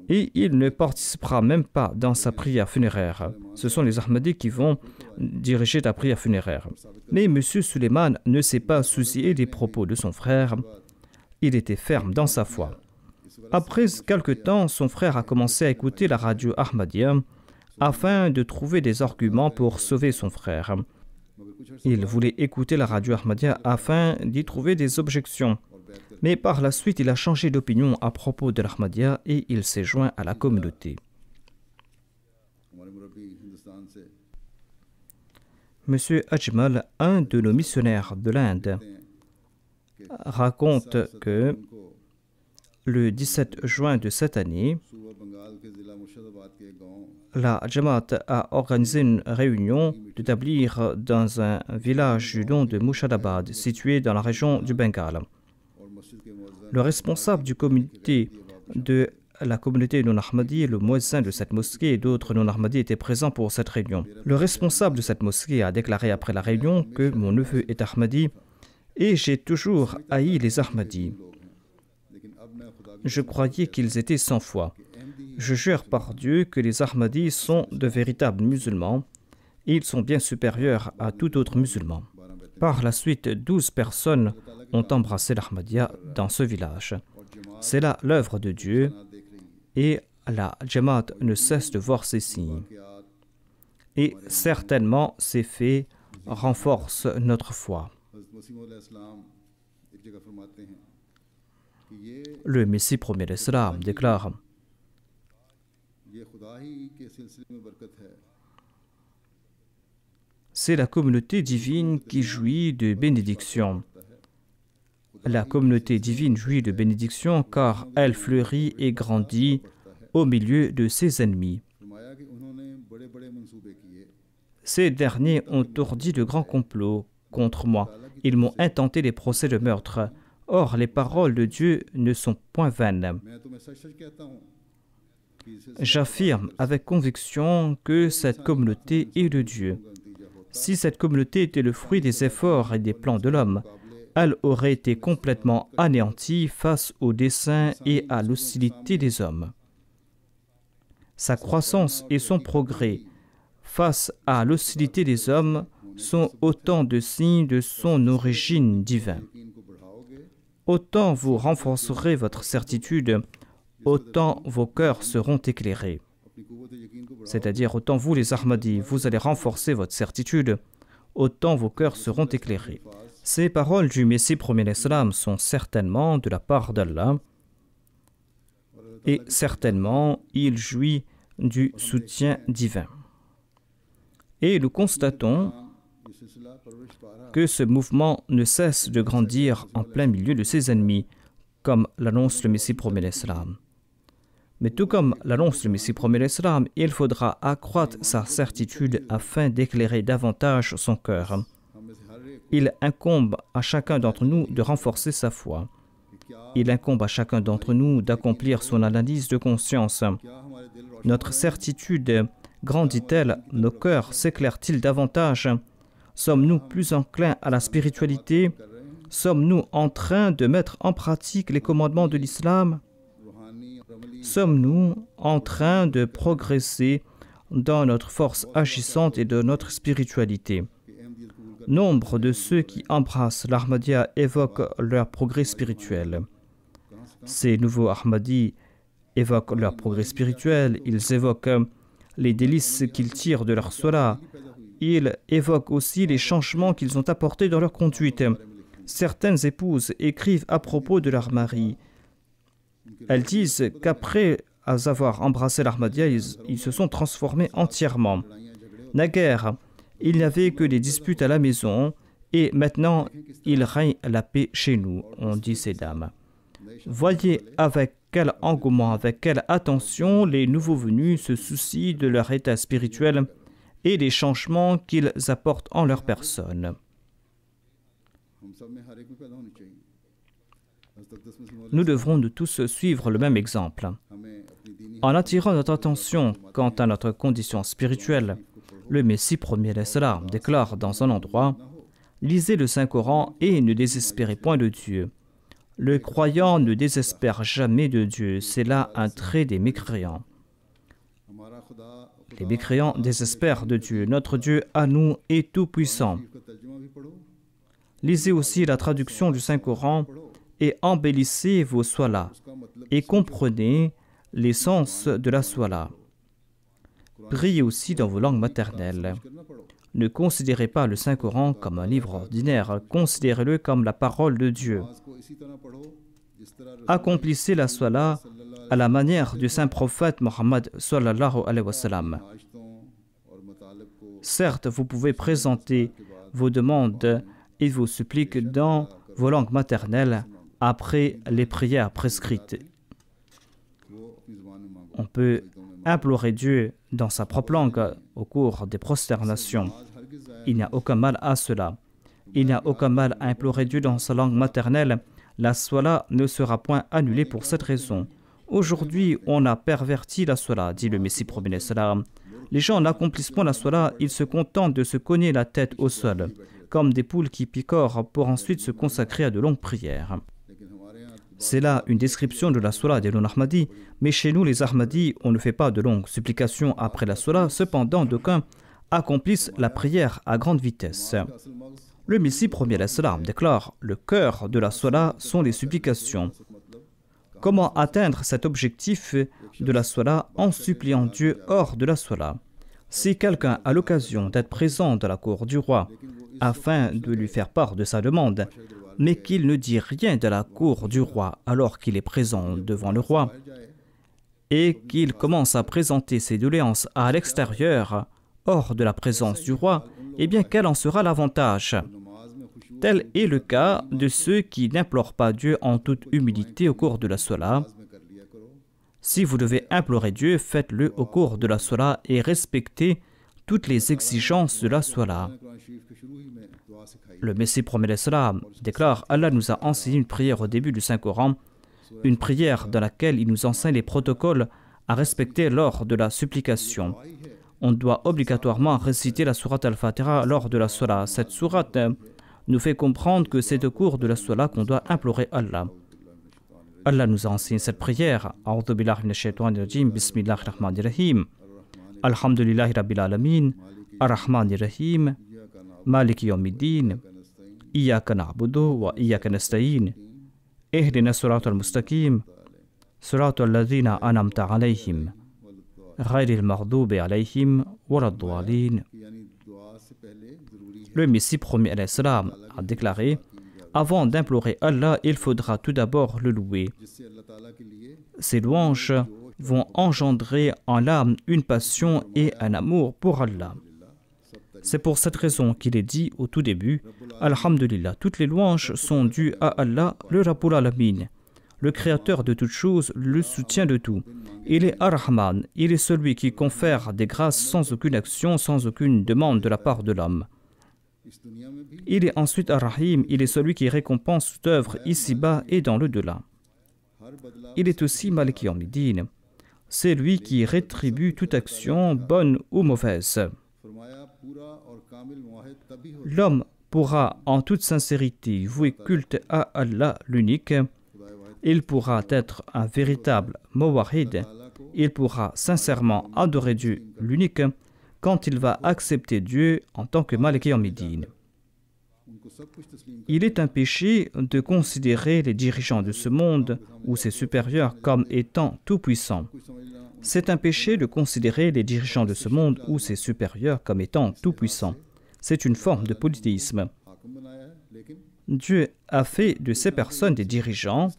et il ne participera même pas dans sa prière funéraire. » Ce sont les Ahmadis qui vont diriger ta prière funéraire. Mais M. Suleiman ne s'est pas soucié des propos de son frère. Il était ferme dans sa foi. Après quelque temps, son frère a commencé à écouter la radio Ahmadiyya afin de trouver des arguments pour sauver son frère. Il voulait écouter la radio Ahmadiyya afin d'y trouver des objections. Mais par la suite, il a changé d'opinion à propos de l'Ahmadiyya et il s'est joint à la communauté. Monsieur Ajmal, un de nos missionnaires de l'Inde, raconte que le 17 juin de cette année, la Jamaat a organisé une réunion de tabligh dans un village du nom de Murshidabad, situé dans la région du Bengale. Le responsable du comité de la communauté non-Ahmadi, le muezzin de cette mosquée et d'autres non-Ahmadis étaient présents pour cette réunion. Le responsable de cette mosquée a déclaré après la réunion que mon neveu est Ahmadi et j'ai toujours haï les Ahmadis. Je croyais qu'ils étaient sans foi. Je jure par Dieu que les Ahmadis sont de véritables musulmans et ils sont bien supérieurs à tout autre musulman. Par la suite, 12 personnes ont embrassé l'Ahmadiyya dans ce village. C'est là l'œuvre de Dieu et la Jamaat ne cesse de voir ces signes. Et certainement, ces faits renforcent notre foi. Le Messie premier l'Islam déclare « C'est la communauté divine qui jouit de bénédiction. La communauté divine jouit de bénédiction car elle fleurit et grandit au milieu de ses ennemis. Ces derniers ont ourdi de grands complots contre moi. Ils m'ont intenté des procès de meurtre. Or, les paroles de Dieu ne sont point vaines. J'affirme avec conviction que cette communauté est de Dieu. Si cette communauté était le fruit des efforts et des plans de l'homme, elle aurait été complètement anéantie face aux desseins et à l'hostilité des hommes. Sa croissance et son progrès face à l'hostilité des hommes sont autant de signes de son origine divine. Autant vous renforcerez votre certitude, autant vos cœurs seront éclairés. C'est-à-dire, autant vous les Ahmadis, vous allez renforcer votre certitude, autant vos cœurs seront éclairés. Ces paroles du Messie premier l'Islam sont certainement de la part d'Allah et certainement il jouit du soutien divin. Et nous constatons que ce mouvement ne cesse de grandir en plein milieu de ses ennemis, comme l'annonce le Messie premier l'Islam. Mais tout comme l'annonce le Messie premier l'Islam, il faudra accroître sa certitude afin d'éclairer davantage son cœur. Il incombe à chacun d'entre nous de renforcer sa foi. Il incombe à chacun d'entre nous d'accomplir son analyse de conscience. Notre certitude grandit-elle? Nos cœurs s'éclairent-ils davantage? Sommes-nous plus enclins à la spiritualité? Sommes-nous en train de mettre en pratique les commandements de l'islam? Sommes-nous en train de progresser dans notre force agissante et de notre spiritualité? Nombre de ceux qui embrassent l'Ahmadiyya évoquent leur progrès spirituel. Ces nouveaux Ahmadis évoquent leur progrès spirituel, ils évoquent les délices qu'ils tirent de leur salat, ils évoquent aussi les changements qu'ils ont apportés dans leur conduite. Certaines épouses écrivent à propos de leur mari. Elles disent qu'après avoir embrassé l'Ahmadiyya, ils se sont transformés entièrement. Naguère, il n'y avait que des disputes à la maison et maintenant il règne la paix chez nous, ont dit ces dames. Voyez avec quel engouement, avec quelle attention les nouveaux venus se soucient de leur état spirituel et des changements qu'ils apportent en leur personne. Nous devrons de tous suivre le même exemple. En attirant notre attention quant à notre condition spirituelle, le Messie premier l'Islam déclare dans un endroit « Lisez le Saint-Coran et ne désespérez point de Dieu. Le croyant ne désespère jamais de Dieu, c'est là un trait des mécréants. Les mécréants désespèrent de Dieu. Notre Dieu à nous est tout-puissant. » Lisez aussi la traduction du Saint-Coran et embellissez vos soilas et comprenez les sens de la soila. Priez aussi dans vos langues maternelles. Ne considérez pas le Saint-Coran comme un livre ordinaire, considérez-le comme la parole de Dieu. Accomplissez la soila à la manière du Saint-Prophète Mohammed sallallahu alayhi wa sallam. Certes, vous pouvez présenter vos demandes et vos suppliques dans vos langues maternelles après les prières prescrites. On peut implorer Dieu dans sa propre langue au cours des prosternations. Il n'y a aucun mal à cela. Il n'y a aucun mal à implorer Dieu dans sa langue maternelle. La soila ne sera point annulée pour cette raison. Aujourd'hui, on a perverti la soila, dit le Messie premier salam. Les gens n'accomplissent point la soila, ils se contentent de se cogner la tête au sol, comme des poules qui picorent pour ensuite se consacrer à de longues prières. C'est là une description de la soila des non-Ahmadis, mais chez nous les Ahmadis, on ne fait pas de longues supplications après la soila, cependant d'aucuns accomplissent la prière à grande vitesse. Le Messie premier salam déclare « Le cœur de la soila sont les supplications ». Comment atteindre cet objectif de la soila en suppliant Dieu hors de la soila? Si quelqu'un a l'occasion d'être présent dans la cour du roi afin de lui faire part de sa demande, mais qu'il ne dit rien de la cour du roi alors qu'il est présent devant le roi, et qu'il commence à présenter ses doléances à l'extérieur, hors de la présence du roi, eh bien quel en sera l'avantage? Tel est le cas de ceux qui n'implorent pas Dieu en toute humilité au cours de la soila. Si vous devez implorer Dieu, faites-le au cours de la soila et respectez toutes les exigences de la soila. Le Messie premier salam déclare « Allah nous a enseigné une prière au début du Saint-Coran, une prière dans laquelle il nous enseigne les protocoles à respecter lors de la supplication. On doit obligatoirement réciter la sourate al-Fatiha lors de la soila. Cette sourate nous fait comprendre que c'est au cours de la soila qu'on doit implorer Allah. Allah nous a enseigné cette prière. A'udhu billahi minash shaitanir rajim. Bismillahir rahmanir rahim. Alhamdulillahi rabbil alamin. Ar-rahmanir rahim. Maliki yawmiddin. Iyyaka na'budu wa iyyaka nasta'in. Ihdina siratal mustaqim. Siratal ladzina an'amta alayhim. Ghayril maghdubi alayhim waladdallin. Le Messie premier salam a déclaré « Avant d'implorer Allah, il faudra tout d'abord le louer. Ces louanges vont engendrer en l'âme une passion et un amour pour Allah. C'est pour cette raison qu'il est dit au tout début « Alhamdulillah, toutes les louanges sont dues à Allah, le Rabbul Alamin, le Créateur de toutes choses, le soutien de tout. Il est Ar-Rahman, il est celui qui confère des grâces sans aucune action, sans aucune demande de la part de l'homme. Il est ensuite Ar-Rahim, il est celui qui récompense toute œuvre ici-bas et dans l'au-delà. Il est aussi Malik Yawmiddin. C'est lui qui rétribue toute action, bonne ou mauvaise. L'homme pourra en toute sincérité vouer culte à Allah l'unique. Il pourra être un véritable Mawahid. Il pourra sincèrement adorer Dieu l'unique quand il va accepter Dieu en tant que Malik Yawmiddin. Il est un péché de considérer les dirigeants de ce monde ou ses supérieurs comme étant tout-puissants. C'est un péché de considérer les dirigeants de ce monde ou ses supérieurs comme étant tout-puissants. C'est une forme de polythéisme. Dieu a fait de ces personnes des dirigeants.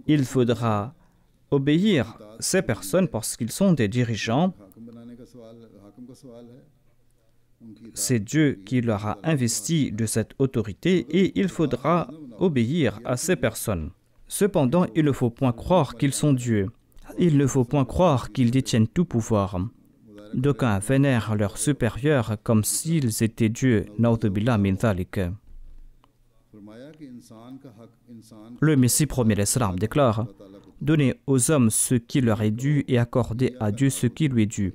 Il faudra obéir ces personnes parce qu'ils sont des dirigeants. C'est Dieu qui leur a investi de cette autorité et il faudra obéir à ces personnes. Cependant, il ne faut point croire qu'ils sont Dieu. Il ne faut point croire qu'ils détiennent tout pouvoir. D'aucuns vénèrent leurs supérieurs comme s'ils étaient Dieu. Na'udhu billah min dhalik. Le Messie premier l'Islam déclare: donnez aux hommes ce qui leur est dû et accordez à Dieu ce qui lui est dû.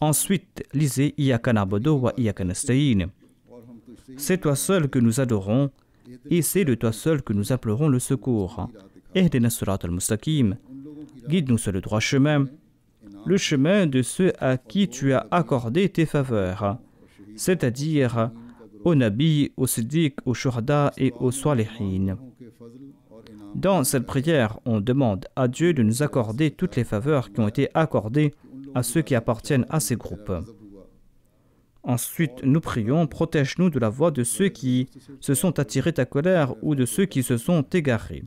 Ensuite, lisez Iyyaka na'budu wa iyyaka nasta'in. C'est toi seul que nous adorons et c'est de toi seul que nous implorons le secours. Ihdina as-sirat al-mustaqim. Guide-nous sur le droit chemin, le chemin de ceux à qui tu as accordé tes faveurs, c'est-à-dire aux nabis, aux siddiq, aux shuhada et aux salihin. Dans cette prière, on demande à Dieu de nous accorder toutes les faveurs qui ont été accordées à ceux qui appartiennent à ces groupes. Ensuite, nous prions, protège-nous de la voie de ceux qui se sont attirés ta colère ou de ceux qui se sont égarés.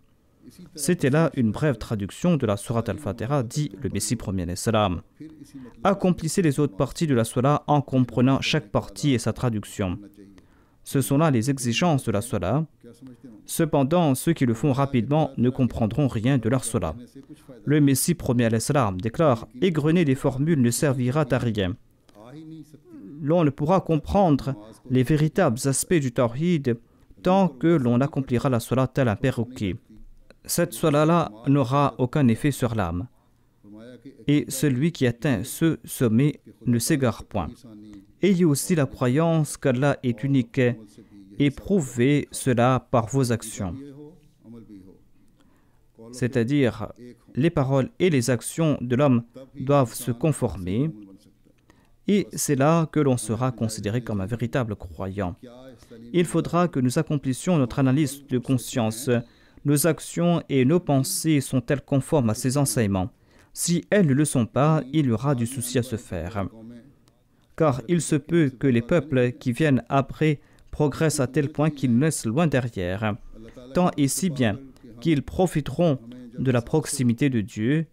C'était là une brève traduction de la Sourate Al-Fatiha, dit le Messie premier l'Islam. Accomplissez les autres parties de la Sourate en comprenant chaque partie et sa traduction. Ce sont là les exigences de la Sourate. Cependant, ceux qui le font rapidement ne comprendront rien de leur Sourate. Le Messie premier l'Islam déclare: égrener des formules ne servira à rien. L'on ne pourra comprendre les véritables aspects du Tawhid tant que l'on accomplira la Sourate tel un perroquet. Cette Sourate-là n'aura aucun effet sur l'âme. Et celui qui atteint ce sommet ne s'égare point. Ayez aussi la croyance qu'Allah est unique et prouvez cela par vos actions. C'est-à-dire, les paroles et les actions de l'homme doivent se conformer et c'est là que l'on sera considéré comme un véritable croyant. Il faudra que nous accomplissions notre analyse de conscience. Nos actions et nos pensées sont-elles conformes à ces enseignements? Si elles ne le sont pas, il y aura du souci à se faire. Car il se peut que les peuples qui viennent après progressent à tel point qu'ils nous laissent loin derrière, tant et si bien qu'ils profiteront de la proximité de Dieu,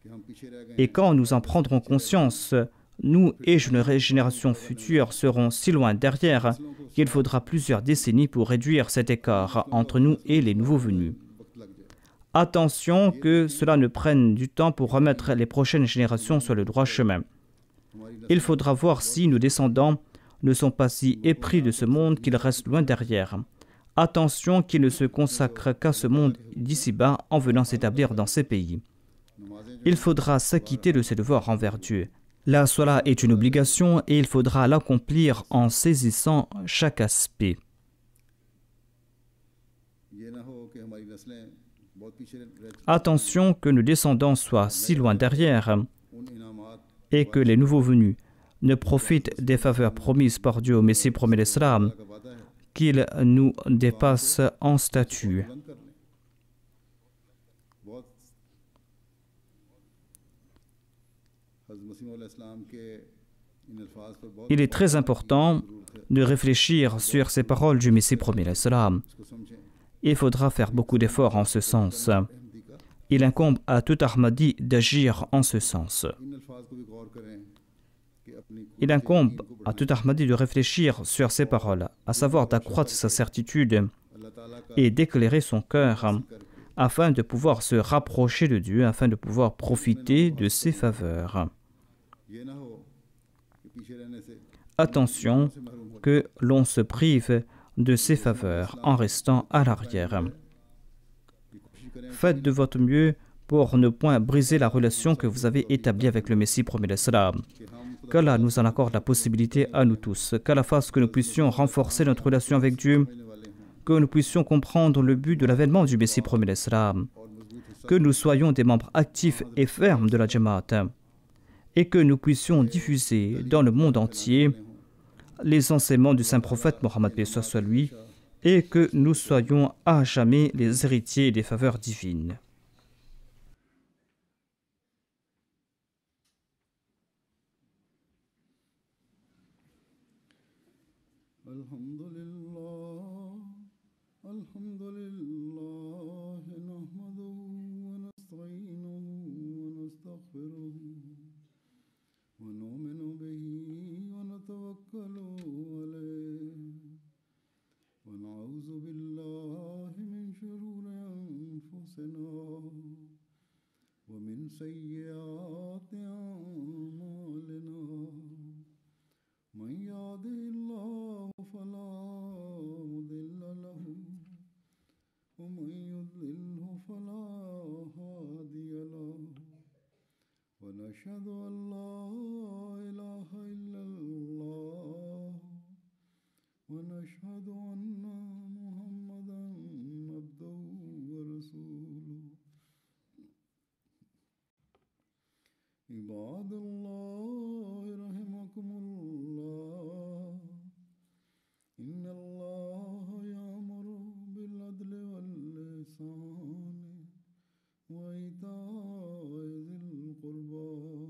et quand nous en prendrons conscience, nous et les générations futures serons si loin derrière qu'il faudra plusieurs décennies pour réduire cet écart entre nous et les nouveaux venus. Attention que cela ne prenne du temps pour remettre les prochaines générations sur le droit chemin. Il faudra voir si nos descendants ne sont pas si épris de ce monde qu'ils restent loin derrière. Attention qu'ils ne se consacrent qu'à ce monde d'ici-bas en venant s'établir dans ces pays. Il faudra s'acquitter de ses devoirs envers Dieu. La Salat est une obligation et il faudra l'accomplir en saisissant chaque aspect. Attention que nos descendants soient si loin derrière et que les nouveaux venus ne profitent des faveurs promises par Dieu au Messie premier l'Islam, qu'ils nous dépassent en statut. Il est très important de réfléchir sur ces paroles du Messie premier l'Islam. Il faudra faire beaucoup d'efforts en ce sens. Il incombe à tout Ahmadi d'agir en ce sens. Il incombe à tout Ahmadi de réfléchir sur ces paroles, à savoir d'accroître sa certitude et d'éclairer son cœur afin de pouvoir se rapprocher de Dieu, afin de pouvoir profiter de ses faveurs. Attention que l'on se prive de ces faveurs en restant à l'arrière. Faites de votre mieux pour ne point briser la relation que vous avez établie avec le Messie promis l'Islam. Qu'Allah nous en accorde la possibilité à nous tous, qu'Allah fasse que nous puissions renforcer notre relation avec Dieu, que nous puissions comprendre le but de l'avènement du Messie promis l'Islam, que nous soyons des membres actifs et fermes de la Jamaat, et que nous puissions diffuser dans le monde entier les enseignements du saint prophète Mohammed paix soit lui, et que nous soyons à jamais les héritiers des faveurs divines. ومن سيئات أعمالنا من يهده الله فلا مضل له ومن يضلله فلا هادي له ونشهد أن لا إله إلا الله ونشهد أن محمدا عبده ورسوله عباد الله رحمكم الله إن الله يأمر بالعدل والإحسان وإيتاء ذي القربى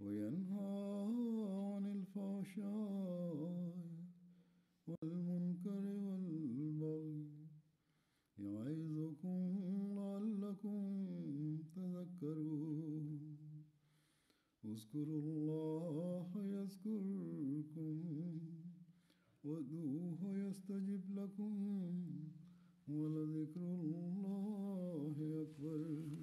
وينهى عن الفحشاء والمنكر والبغي يعظكم لعلكم تذكرون اذكروا الله يذكركم وادعوه يستجب لكم ولذكر الله أكبر